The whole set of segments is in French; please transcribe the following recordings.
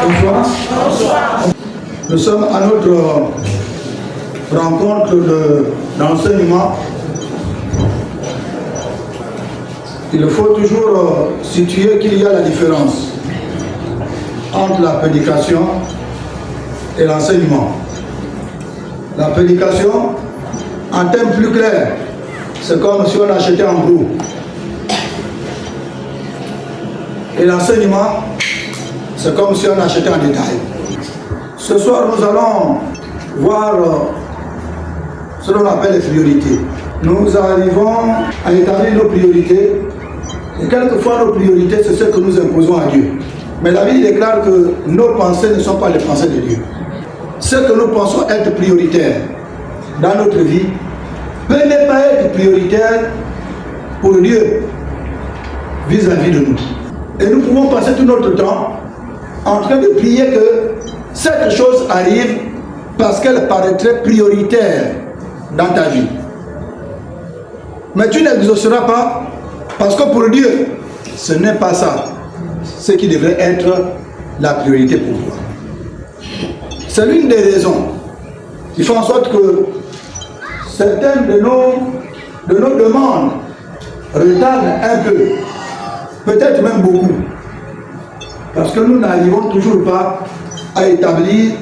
Bonsoir. Bonsoir. Nous sommes à notre rencontre d'enseignement. Il faut toujours situer qu'il y a la différence entre la prédication et l'enseignement. La prédication, en termes plus clairs, c'est comme si on achetait en gros. Et l'enseignement, c'est comme si on achetait en détail. Ce soir, nous allons voir ce qu'on appelle les priorités. Nous arrivons à établir nos priorités. Et quelquefois, nos priorités, c'est ce que nous imposons à Dieu. Mais la Bible déclare que nos pensées ne sont pas les pensées de Dieu. Ce que nous pensons être prioritaire dans notre vie peut ne pas être prioritaire pour Dieu vis-à-vis de nous. Et nous pouvons passer tout notre temps en train de prier que cette chose arrive parce qu'elle paraîtrait prioritaire dans ta vie. Mais tu n'exauceras pas parce que pour Dieu, ce n'est pas ça ce qui devrait être la priorité pour toi. C'est l'une des raisons qui font en sorte que certaines de nos demandes retardent un peu, peut-être même beaucoup, parce que nous n'arrivons toujours pas à établir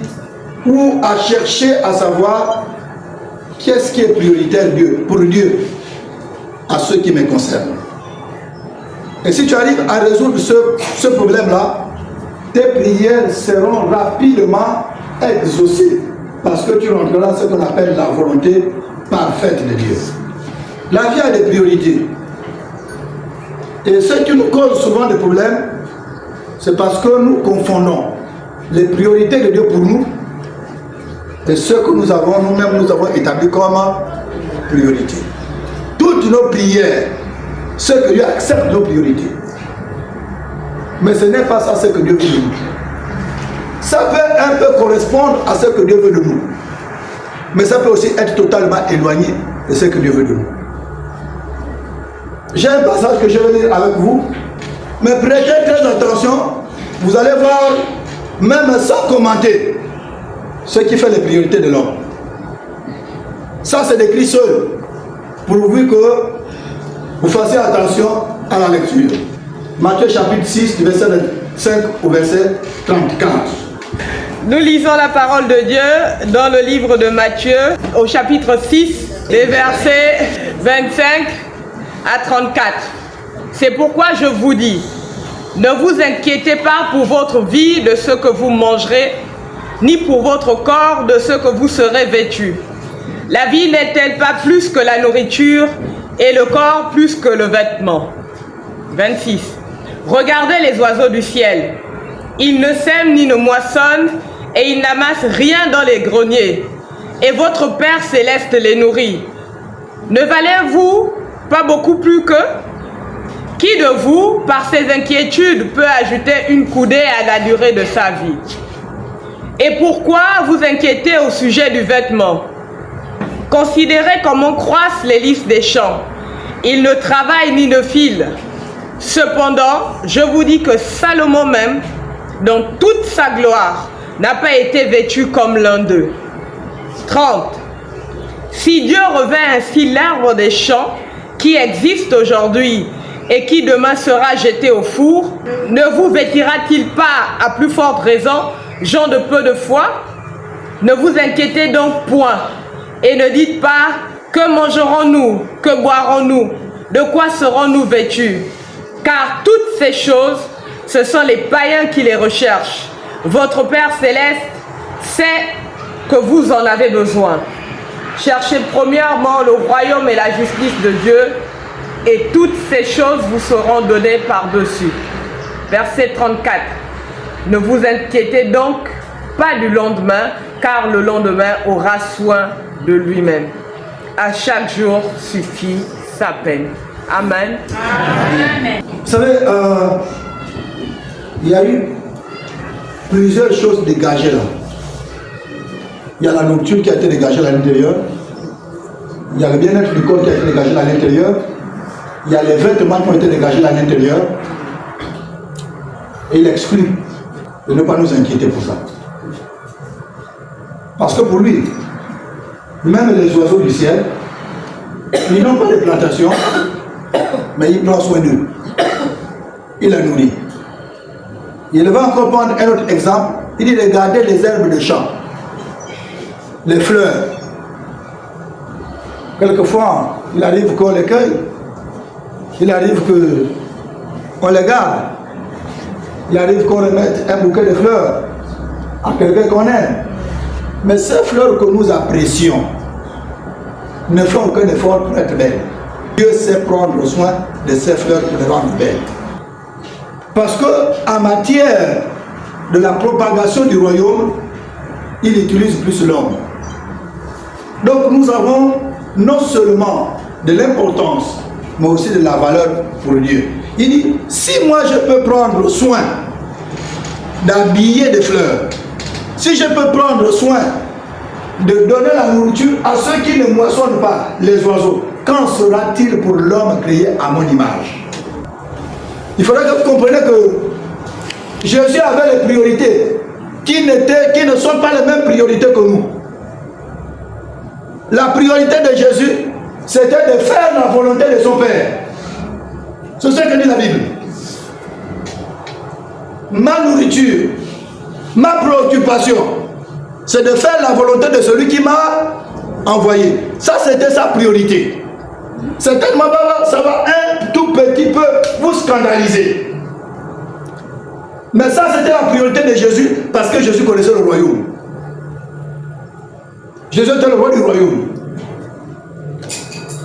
ou à chercher à savoir qu'est-ce qui est prioritaire pour Dieu à ce qui me concerne. Et si tu arrives à résoudre ce problème-là, tes prières seront rapidement exaucées parce que tu rentreras dans ce qu'on appelle la volonté parfaite de Dieu. La vie a des priorités. Et ce qui nous cause souvent des problèmes, c'est parce que nous confondons les priorités de Dieu pour nous et ce que nous avons nous-mêmes établi comme priorité. Toutes nos prières, ce que Dieu accepte nos priorités. Mais ce n'est pas ça ce que Dieu veut de nous. Ça peut un peu correspondre à ce que Dieu veut de nous. Mais ça peut aussi être totalement éloigné de ce que Dieu veut de nous. J'ai un passage que je vais lire avec vous. Mais prêtez très attention. Vous allez voir, même sans commenter, ce qui fait les priorités de l'homme. Ça c'est décrit seul. Pourvu que vous fassiez attention à la lecture. Matthieu chapitre 6, du verset 5 au verset 34. Nous lisons la parole de Dieu dans le livre de Matthieu, au chapitre 6, les versets 25 à 34. C'est pourquoi je vous dis, ne vous inquiétez pas pour votre vie de ce que vous mangerez, ni pour votre corps de ce que vous serez vêtus. La vie n'est-elle pas plus que la nourriture et le corps plus que le vêtement? 26. Regardez les oiseaux du ciel. Ils ne sèment ni ne moissonnent et ils n'amassent rien dans les greniers. Et votre Père céleste les nourrit. Ne valez-vous pas beaucoup plus qu'eux? Qui de vous, par ses inquiétudes, peut ajouter une coudée à la durée de sa vie? Et pourquoi vous inquiétez au sujet du vêtement? Considérez comment croissent les lys des champs. Ils ne travaillent ni ne filent. Cependant, je vous dis que Salomon même, dans toute sa gloire, n'a pas été vêtu comme l'un d'eux. 30. Si Dieu revêt ainsi l'arbre des champs, qui existe aujourd'hui et qui demain sera jeté au four, ne vous vêtira-t-il pas à plus forte raison, gens de peu de foi? Ne vous inquiétez donc point, et ne dites pas, que mangerons-nous, que boirons-nous, de quoi serons-nous vêtus? Car toutes ces choses, ce sont les païens qui les recherchent. Votre Père céleste sait que vous en avez besoin. Cherchez premièrement le royaume et la justice de Dieu, et toutes ces choses vous seront données par-dessus. Verset 34. Ne vous inquiétez donc pas du lendemain, car le lendemain aura soin de lui-même. À chaque jour suffit sa peine. Amen. Amen. Vous savez, il y a eu plusieurs choses dégagées là. Il y a la nourriture qui a été dégagée à l'intérieur. Il y a le bien-être du corps qui a été dégagé à l'intérieur. Il y a les vêtements qui ont été dégagés à l'intérieur. Et il exclut de ne pas nous inquiéter pour ça. Parce que pour lui, même les oiseaux du ciel, ils n'ont pas de plantation, mais il prend soin d'eux. Il la nourrit. Il va encore prendre un autre exemple. Il dit regardez les herbes de champ, les fleurs. Quelquefois, il arrive qu'on les cueille. Il arrive qu'on les garde. Il arrive qu'on remette un bouquet de fleurs à quelqu'un qu'on aime. Mais ces fleurs que nous apprécions ne font aucun effort pour être belles. Dieu sait prendre soin de ces fleurs pour les rendre belles. Parce qu'en matière de la propagation du royaume, il utilise plus l'homme. Donc nous avons non seulement de l'importance, mais aussi de la valeur pour Dieu. Il dit, si moi je peux prendre soin d'habiller des fleurs, si je peux prendre soin de donner la nourriture à ceux qui ne moissonnent pas, les oiseaux, qu'en sera-t-il pour l'homme créé à mon image? Il faudrait que vous compreniez que Jésus avait les priorités qui ne sont pas les mêmes priorités que nous. La priorité de Jésus, c'était de faire la volonté de son Père. C'est ce que dit la Bible. Ma nourriture, ma préoccupation, c'est de faire la volonté de celui qui m'a envoyé. Ça, c'était sa priorité. Certainement, ça va un tout petit peu vous scandaliser. Mais ça, c'était la priorité de Jésus parce que Jésus connaissait le royaume. Jésus était le roi du royaume.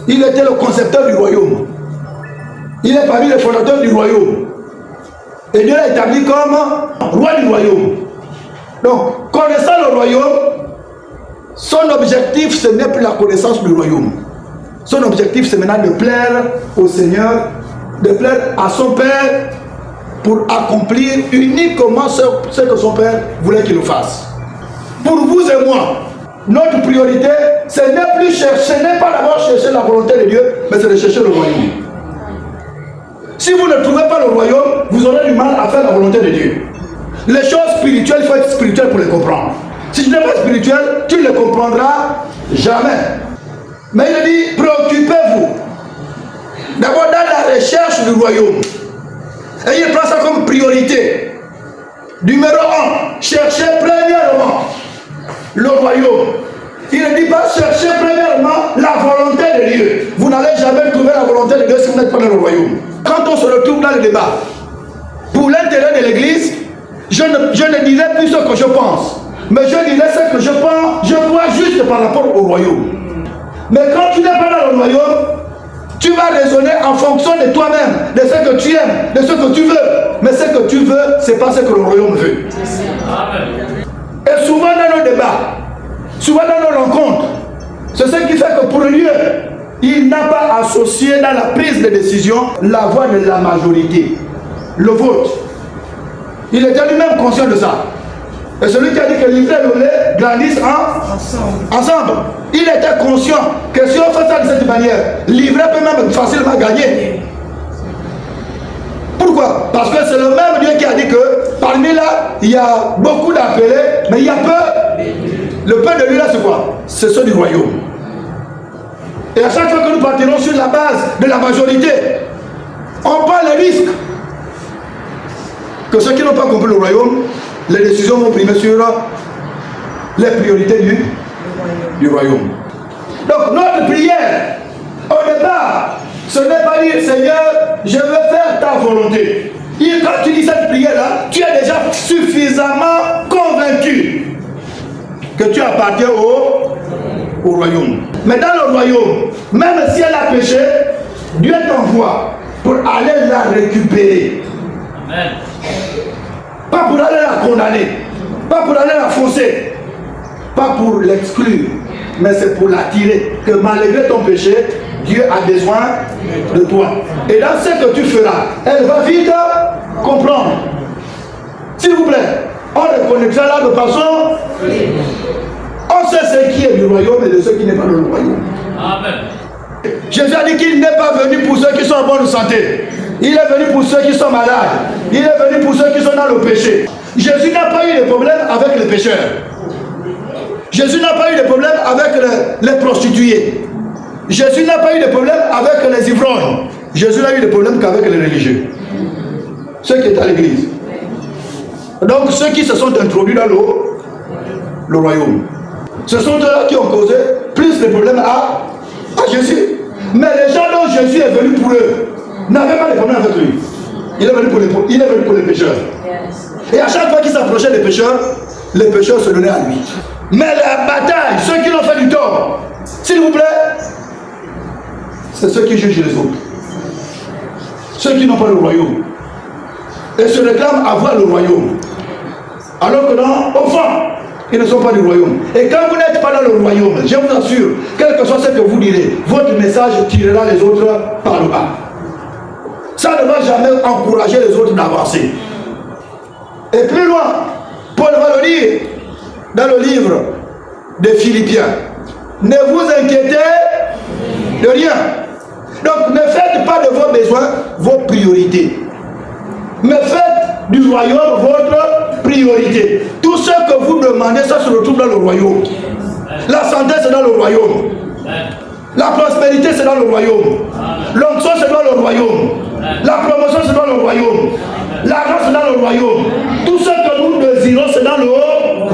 Il était le concepteur du royaume. Il est parmi les fondateurs du royaume. Et Dieu l'a établi comme roi du royaume. Donc, connaissant le royaume, son objectif, ce n'est plus la connaissance du royaume. Son objectif, c'est maintenant de plaire au Seigneur, de plaire à son Père pour accomplir uniquement ce que son Père voulait qu'il fasse. Pour vous et moi, notre priorité, ce n'est pas d'abord chercher la volonté de Dieu, mais c'est de chercher le royaume. Si vous ne trouvez pas le royaume, vous aurez du mal à faire la volonté de Dieu. Les choses spirituelles, il faut être spirituel pour les comprendre. Si tu n'es pas spirituel, tu ne les comprendras jamais. Mais il dit, préoccupez-vous d'abord dans la recherche du royaume. Et il prend ça comme priorité. Numéro 1, cherchez premièrement le royaume. Il ne dit pas chercher premièrement la volonté de Dieu. Vous n'allez jamais trouver la volonté de Dieu si vous n'êtes pas dans le royaume. Quand on se retrouve dans le débat, pour l'intérêt de l'église, je ne dirai plus ce que je pense. Mais je dirai ce que je pense, je vois juste par rapport au royaume. Mais quand tu n'es pas dans le royaume, tu vas raisonner en fonction de toi-même, de ce que tu aimes, de ce que tu veux. Mais ce que tu veux, ce n'est pas ce que le royaume veut. Et souvent dans nos débats, souvent dans nos rencontres, c'est ce qui fait que pour Dieu, il n'a pas associé dans la prise de décision la voix de la majorité, le vote. Il était lui-même conscient de ça. Et celui qui a dit que l'ivraie et le lait grandissent ensemble. Il était conscient que si on fait ça de cette manière, l'ivraie peut même facilement gagner. Pourquoi? Parce que c'est le même Dieu qui a dit que parmi là, il y a beaucoup d'appelés, mais il y a peu. Le peu de lui là, c'est quoi? C'est ceux du royaume. Et à chaque fois que nous partirons sur la base de la majorité, on prend le risque que ceux qui n'ont pas compris le royaume, les décisions vont primer sur les priorités du royaume. Donc notre prière, au départ, ce n'est pas dire Seigneur, je veux faire ta volonté. Et quand tu dis cette prière-là, tu es déjà suffisamment convaincu que tu appartiens au royaume. Mais dans le royaume, même si elle a péché, Dieu t'envoie pour aller la récupérer. Amen. Pas pour aller la condamner, pas pour aller la fausser, pas pour l'exclure, mais c'est pour l'attirer. Que malgré ton péché, Dieu a besoin de toi. Et dans ce que tu feras, elle va vite comprendre. S'il vous plaît, on reconnaîtra là de façon. On sait ce qui est du royaume et de ce qui n'est pas dans le royaume. Amen. Jésus a dit qu'il n'est pas venu pour ceux qui sont en bonne santé. Il est venu pour ceux qui sont malades. Il est venu pour ceux qui sont dans le péché. Jésus n'a pas eu de problème avec les pécheurs. Jésus n'a pas eu de problème avec les prostituées. Jésus n'a pas eu de problème avec les ivrognes. Jésus n'a eu de problème qu'avec les religieux. Ceux qui étaient à l'église. Donc ceux qui se sont introduits dans le royaume. Ce sont eux qui ont causé plus de problèmes à Jésus. Mais les gens dont Jésus est venu pour eux n'avaient pas de problème avec lui. Il est venu pour les pécheurs. Et à chaque fois qu'il s'approchait des pécheurs, les pécheurs se donnaient à lui. Mais la bataille, ceux qui l'ont fait du tort, s'il vous plaît, c'est ceux qui jugent les autres. Ceux qui n'ont pas le royaume. Et se réclament avoir le royaume. Alors que non, au fond, ils ne sont pas du royaume. Et quand vous n'êtes pas dans le royaume, je vous assure, quel que soit ce que vous direz, votre message tirera les autres par le bas. Ça ne va jamais encourager les autres d'avancer. Et plus loin, Paul va le dire dans le livre des Philippiens. Ne vous inquiétez de rien. Donc ne faites pas de vos besoins vos priorités. Mais faites du royaume votre priorité. Tout ce que vous demandez, ça se retrouve dans le royaume. La santé, c'est dans le royaume. La prospérité, c'est dans le royaume. L'onction, c'est dans le royaume. La promotion, c'est dans le royaume. L'argent, c'est dans le royaume. Tout ce que nous désirons, c'est dans le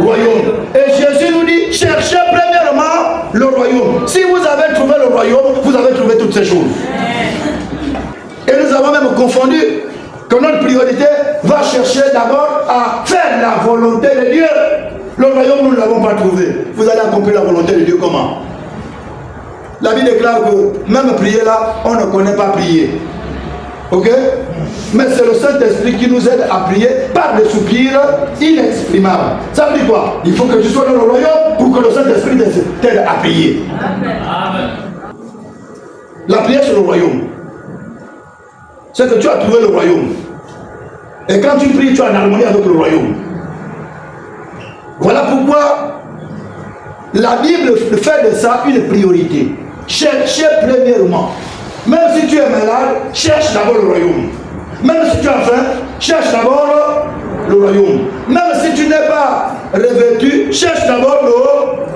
royaume. Et Jésus nous dit, cherchez premièrement le royaume. Si vous avez trouvé le royaume, vous avez trouvé toutes ces choses. Et nous avons même confondu que notre priorité va chercher d'abord à faire la volonté de Dieu. Le royaume, nous ne l'avons pas trouvé. Vous allez accomplir la volonté de Dieu comment? La Bible déclare que même prier là, on ne connaît pas prier. Ok? Mais c'est le Saint-Esprit qui nous aide à prier par des soupirs inexprimables. Ça veut dire quoi? Il faut que tu sois dans le royaume pour que le Saint-Esprit t'aide à prier. Amen. La prière, c'est le royaume. C'est que tu as trouvé le royaume. Et quand tu pries, tu es en harmonie avec le royaume. Voilà pourquoi la Bible fait de ça une priorité. Cherchez premièrement. Même si tu es malade, cherche d'abord le royaume. Même si tu as faim, cherche d'abord le royaume. Même si tu n'es pas revêtu, cherche d'abord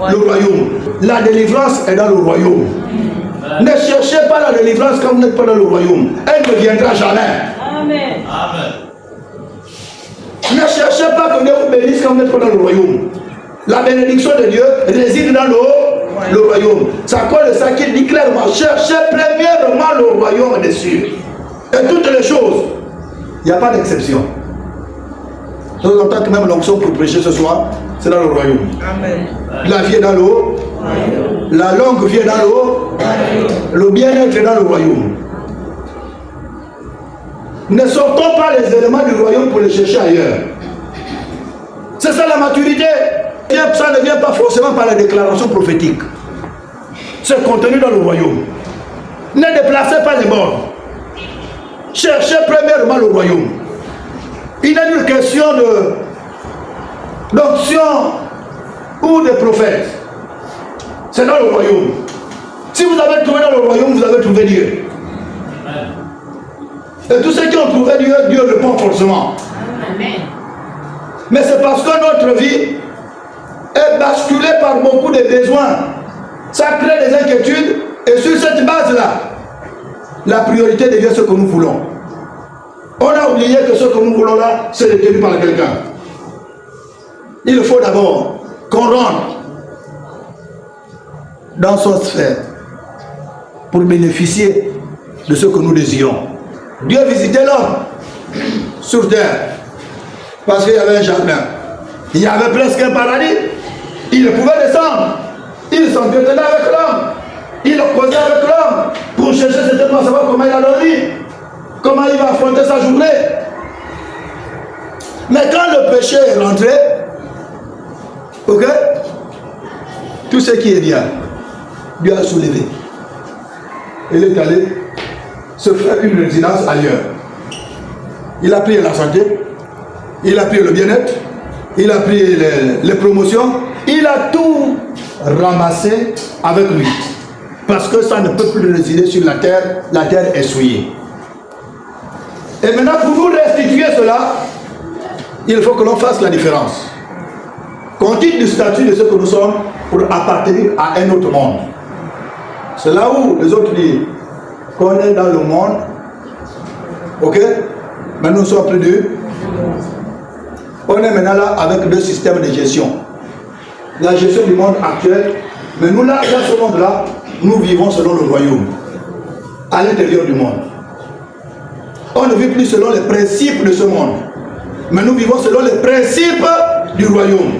le royaume. La délivrance est dans le royaume. Ne cherchez pas la délivrance quand vous n'êtes pas dans le royaume. Elle ne viendra jamais. Amen. Ne cherchez pas que Dieu vous bénisse quand vous n'êtes pas dans le royaume. La bénédiction de Dieu réside dans le royaume. C'est à cause de ça qu'il dit clairement, cherchez premièrement le royaume des cieux. Et toutes les choses, il n'y a pas d'exception. Je vous entends que même l'onction pour prêcher ce soir, c'est dans le royaume. Amen. La vie est dans l'eau, la langue vient dans l'eau, le bien-être est dans le royaume. Ne sortons pas les éléments du royaume pour les chercher ailleurs. C'est ça la maturité. Ça ne vient pas forcément par la déclaration prophétique. C'est contenu dans le royaume. Ne déplacez pas les bords. Cherchez premièrement le royaume. Il y a une question d'onction ou de prophète. C'est dans le royaume. Si vous avez trouvé dans le royaume, vous avez trouvé Dieu. Et tous ceux qui ont trouvé Dieu, Dieu répond forcément. Amen. Mais c'est parce que notre vie est basculée par beaucoup de besoins. Ça crée des inquiétudes. Et sur cette base-là, la priorité devient ce que nous voulons. On a oublié que ce que nous voulons là, c'est détenu par quelqu'un. Il faut d'abord qu'on rentre dans son sphère pour bénéficier de ce que nous désirons. Dieu visitait l'homme sur terre parce qu'il y avait un jardin. Il y avait presque un paradis. Il pouvait descendre. Il s'entretenait avec l'homme. Il causait avec l'homme pour chercher certainement à savoir comment il a dormi, comment il va affronter sa journée. Mais quand le péché est rentré, ok, tout ce qui est bien, Dieu a soulevé. Il est allé se faire une résidence ailleurs. Il a pris la santé, il a pris le bien-être, il a pris les promotions, il a tout ramassé avec lui. Parce que ça ne peut plus résider sur la terre est souillée. Et maintenant, pour vous restituer cela, il faut que l'on fasse la différence. Qu'on quitte du statut de ce que nous sommes pour appartenir à un autre monde. C'est là où les autres disent qu'on est dans le monde, ok, mais nous ne sommes plus deux. On est maintenant là avec deux systèmes de gestion. La gestion du monde actuel, mais nous là, dans ce monde-là, nous vivons selon le royaume, à l'intérieur du monde. On ne vit plus selon les principes de ce monde, mais nous vivons selon les principes du royaume.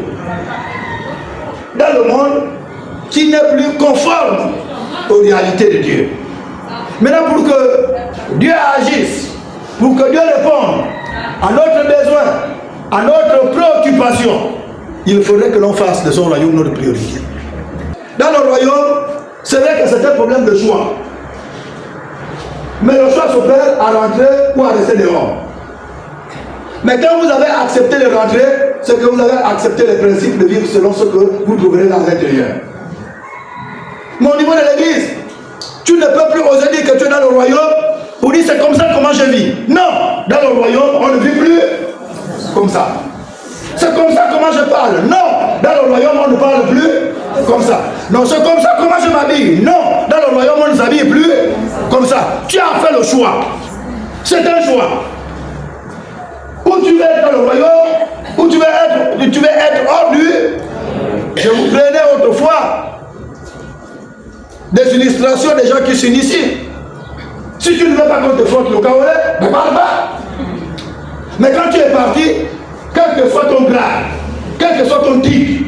Dans le monde qui n'est plus conforme aux réalités de Dieu. Maintenant, pour que Dieu agisse, pour que Dieu réponde à notre besoin, à notre préoccupation, il faudrait que l'on fasse de son royaume notre priorité. Dans le royaume, c'est vrai que c'est un problème de choix. Mais le choix s'opère à rentrer ou à rester dehors. Mais quand vous avez accepté de rentrer, c'est que vous avez accepté les principes de vivre selon ce que vous trouverez dans l'intérieur. Mais au niveau de l'église, tu ne peux plus oser dire que tu es dans le royaume pour dire c'est comme ça comment je vis. Non, dans le royaume, on ne vit plus comme ça. C'est comme ça comment je parle. Non, dans le royaume, on ne parle plus comme ça. Non, c'est comme ça comment je m'habille. Non, dans le royaume, on ne s'habille plus comme ça. Tu as fait le choix. C'est un choix. Où tu veux être dans le royaume, où tu veux être hors du. Je vous prenais autrefois des illustrations des gens qui s'initient. Si tu ne veux pas qu'on te frotte le kaolé, ne parle pas. Mais quand tu es parti, quel que soit ton grade, quel que soit ton titre,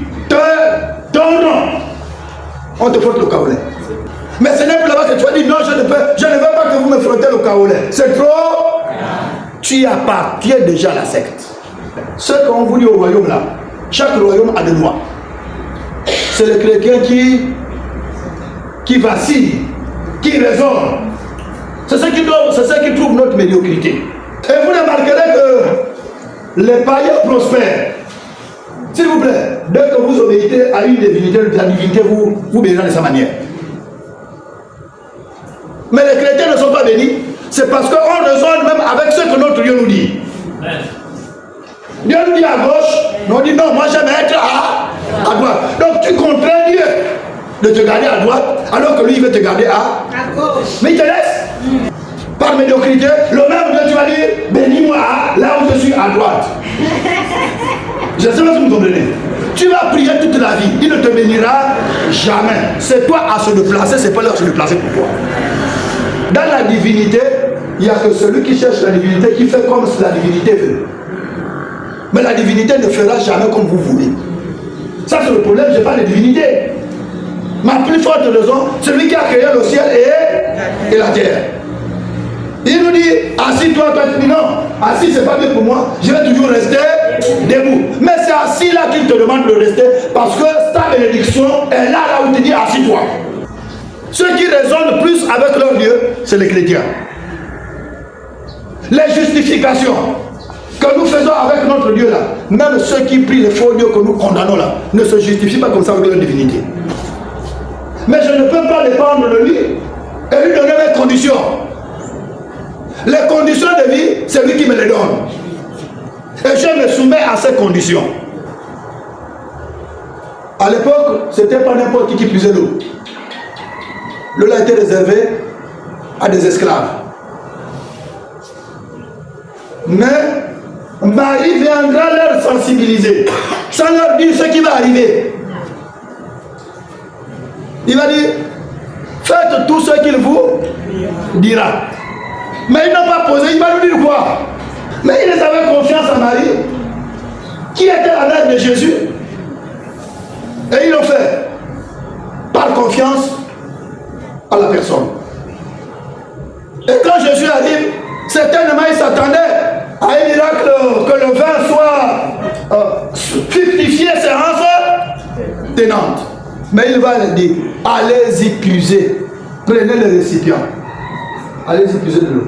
ton nom, on te frotte le kaolé. Mais ce n'est plus là-bas que tu vas dire non, je ne veux pas que vous me frottez le kaolé. C'est trop. Tu appartiens déjà à la secte. Ce qu'on vous dit au royaume là, chaque royaume a des lois. C'est le chrétien qui vacille, qui raisonne. C'est ce qui trouve notre médiocrité. Et vous remarquerez que les païens prospèrent. S'il vous plaît, dès que vous obéissez à une divinité, la divinité vous bénira de sa manière. Mais les chrétiens ne sont pas bénis. C'est parce qu'on raisonne même avec ce que notre Dieu nous dit. Dieu nous dit à gauche, nous dit non, moi j'aime être à droite. Donc tu contrains Dieu de te garder à droite, alors que lui il veut te garder à gauche. Mais il te laisse. Par médiocrité, le même Dieu tu vas dire, bénis-moi là où je suis à droite. Je ne sais pas si vous comprenez. Tu vas prier toute la vie, il ne te bénira jamais. C'est toi à se déplacer, c'est pas là à se déplacer pour toi. Dans la divinité, il n'y a que celui qui cherche la divinité qui fait comme si la divinité veut. Mais la divinité ne fera jamais comme vous voulez. Ça c'est le problème, je parle de divinité. Ma plus forte raison, celui qui a créé le ciel et la terre. Il nous dit, assis-toi, toi tu dis non, assis c'est pas bien pour moi, je vais toujours rester debout. Mais c'est assis là qu'il te demande de rester parce que ta bénédiction est là où tu dis assis-toi. Ceux qui raisonnent plus avec leur Dieu, c'est les chrétiens. Les justifications que nous faisons avec notre Dieu là, même ceux qui prient les faux dieux que nous condamnons là, ne se justifient pas comme ça avec leur divinité. Mais je ne peux pas dépendre de lui et lui donner mes conditions. Les conditions de vie, c'est lui qui me les donne. Et je me soumets à ces conditions. À l'époque, ce n'était pas n'importe qui puisait l'eau. L'eau a été réservée à des esclaves. Mais Marie viendra leur sensibiliser, sans leur dire ce qui va arriver. Il va dire, faites tout ce qu'il vous dira. Mais il n'a pas posé, il va nous dire quoi? Mais ils avaient confiance en Marie, qui était la mère de Jésus. Et ils l'ont fait par confiance à la personne. Et quand Jésus arrive, certainement il s'attendait à un miracle, que le vin soit fructifié, séance tenante. Mais il va leur dire, allez-y puiser, prenez le récipient, allez-y puiser de l'eau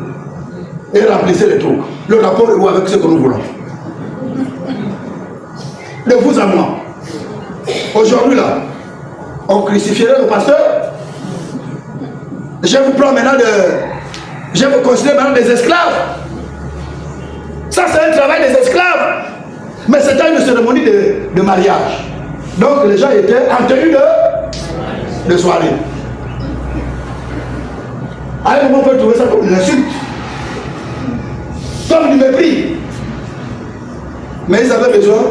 et remplissez les trous. Le rapport est où avec ce que nous voulons? De vous à moi. Aujourd'hui là, on crucifierait le pasteur. Je vous prends maintenant je vous considère maintenant des esclaves. Ça c'est un travail des esclaves. Mais c'était une cérémonie de mariage. Donc les gens étaient en tenue de soirée. À un moment, on peut trouver ça comme une insulte, comme du mépris. Mais ils avaient besoin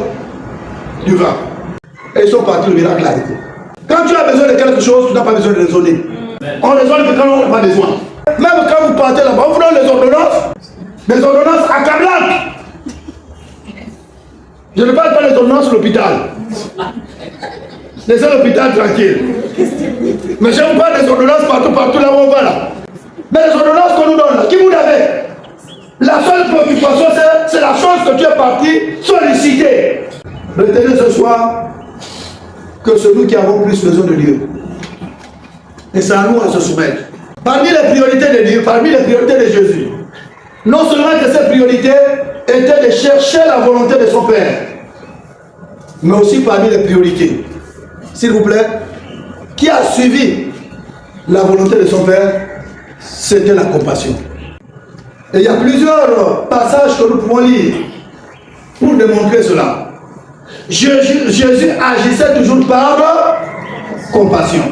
du vin. Et ils sont partis, le miracle a été. Quand tu as besoin de quelque chose, tu n'as pas besoin de raisonner. On raisonne que quand on n'a pas besoin. Même quand vous partez là-bas, on vous donne des ordonnances accablantes. Je ne parle pas des ordonnances de l'hôpital. Laissez l'hôpital tranquille. Mais je vous parle des ordonnances partout là où on va là. Mais les ordonnances qu'on nous donne là, qui vous l'avez? La seule préoccupation, c'est la chose que tu es parti solliciter. Retenez ce soir que c'est nous qui avons plus besoin de Dieu. Et c'est à nous à se soumettre. Parmi les priorités de Dieu, parmi les priorités de Jésus, non seulement que ces priorités étaient de chercher la volonté de son Père, mais aussi parmi les priorités, s'il vous plaît, qui a suivi la volonté de son Père, c'était la compassion. Et il y a plusieurs passages que nous pouvons lire pour démontrer cela. Jésus agissait toujours par compassion.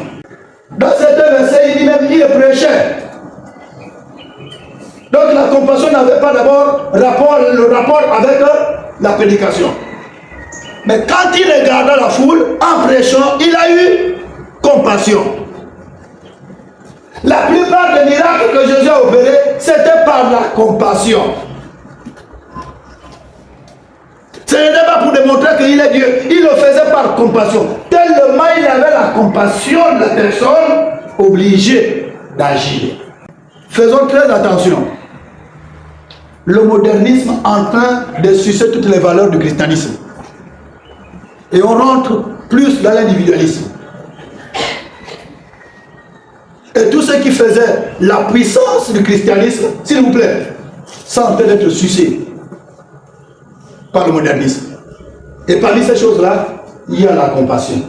Dans certains versets, il dit même qu'il prêchait. Donc la compassion n'avait pas d'abord le rapport avec la prédication. Mais quand il regarda la foule en prêchant, il a eu compassion. La plupart des miracles que Jésus a opérés, c'était par la compassion. Ce n'était pas pour démontrer qu'il est Dieu. Il le faisait par compassion. Tellement il avait la compassion de la personne obligée d'agir. Faisons très attention. Le modernisme est en train de sucer toutes les valeurs du christianisme. Et on rentre plus dans l'individualisme. Et tout ce qui faisait la puissance du christianisme, s'il vous plaît, ça en train d'être sucé par le modernisme. Et parmi ces choses-là, il y a la compassion.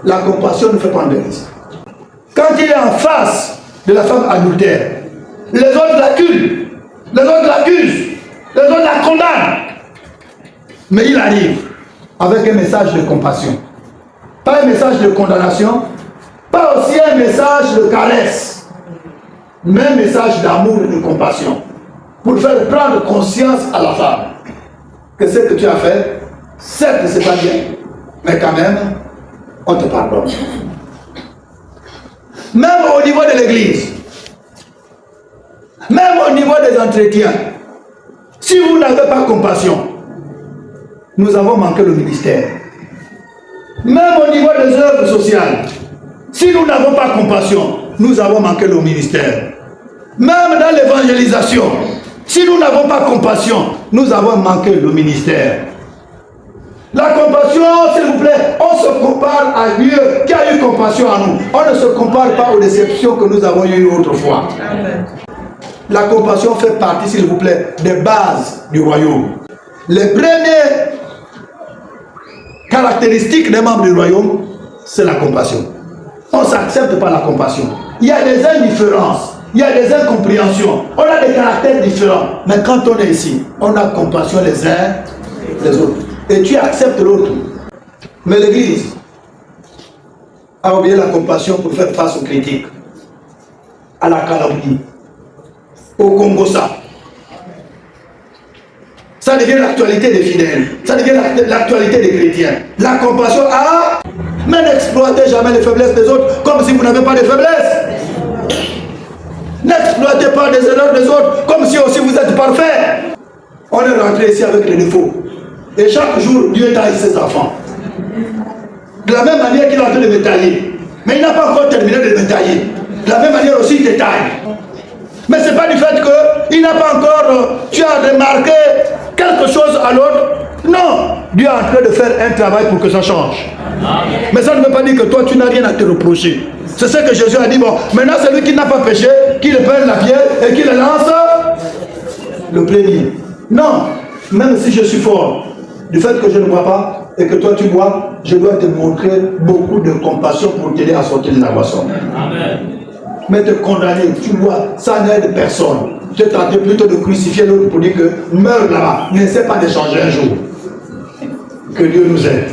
La compassion ne fait pas de risque. Quand il est en face de la femme adultère, les autres l'acculent, les autres l'accusent, les autres la condamnent. Mais il arrive avec un message de compassion. Pas un message de condamnation, pas aussi un message de caresse, mais un message d'amour et de compassion. Pour faire prendre conscience à la femme que ce que tu as fait, certes c'est pas bien, mais quand même, on te pardonne. Même au niveau de l'église, même au niveau des entretiens, si vous n'avez pas compassion, nous avons manqué le ministère. Même au niveau des œuvres sociales, si nous n'avons pas compassion, nous avons manqué le ministère. Même dans l'évangélisation, si nous n'avons pas compassion, nous avons manqué le ministère. La compassion, s'il vous plaît, on se compare à Dieu qui a eu compassion à nous. On ne se compare pas aux déceptions que nous avons eues autrefois. Amen. La compassion fait partie, s'il vous plaît, des bases du royaume. Les premières caractéristiques des membres du royaume, c'est la compassion. On ne s'accepte pas la compassion. Il y a des indifférences. Il y a des incompréhensions. On a des caractères différents. Mais quand on est ici, on a compassion les uns les autres. Et tu acceptes l'autre. Mais l'Église a oublié la compassion pour faire face aux critiques, à la calomnie, au Congo-ça. Ça devient l'actualité des fidèles. Ça devient l'actualité des chrétiens. La compassion a... Mais n'exploitez jamais les faiblesses des autres comme si vous n'avez pas de faiblesses. N'exploitez pas les erreurs des autres comme si aussi vous êtes parfait. On est rentré ici avec les défauts. Et chaque jour, Dieu taille ses enfants. De la même manière qu'il est en train de me tailler. Mais il n'a pas encore terminé de me tailler. De la même manière aussi, il te taille. Mais ce n'est pas du fait qu'il n'a pas encore... tu as remarqué quelque chose à l'autre. Non, Dieu est en train de faire un travail pour que ça change. Mais ça ne veut pas dire que toi, tu n'as rien à te reprocher. C'est ce que Jésus a dit. Bon, maintenant, celui qui n'a pas péché, qu'il prenne la pierre et qu'il lance le premier. Non, même si je suis fort, du fait que je ne bois pas et que toi tu bois, je dois te montrer beaucoup de compassion pour t'aider à sortir de la boisson. Amen. Mais te condamner, tu bois, ça n'aide personne. J'ai tenté plutôt de crucifier l'autre pour dire que meurs là-bas. N'essaie pas d'échanger un jour. Que Dieu nous aide.